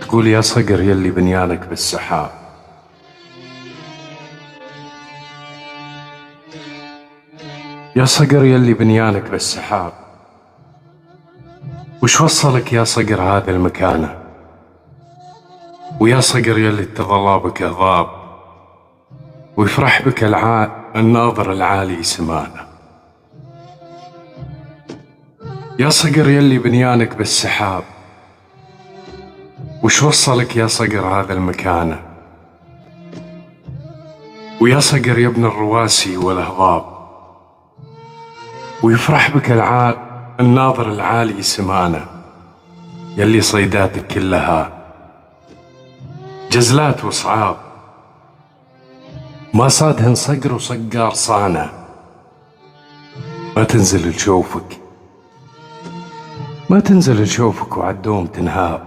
تقول يا صقر يلي بنيانك بالسحاب، يا صقر يلي بنيانك بالسحاب، وش وصلك يا صقر هذا المكانة؟ ويا صقر يلي التظلابك هضاب، ويفرح بك الناظر العالي سمانة. يا صقر يلي بنيانك بالسحاب، وش وصلك يا صقر هذا المكانة؟ ويا صقر يا ابن الرواسي والهضاب، ويفرح بك الناظر العالي سمانة. يلي صيداتك كلها جزلات وصعاب، ما صادهن صقر وصقار صانة. ما تنزل لشوفك وعالدوم تنهاب.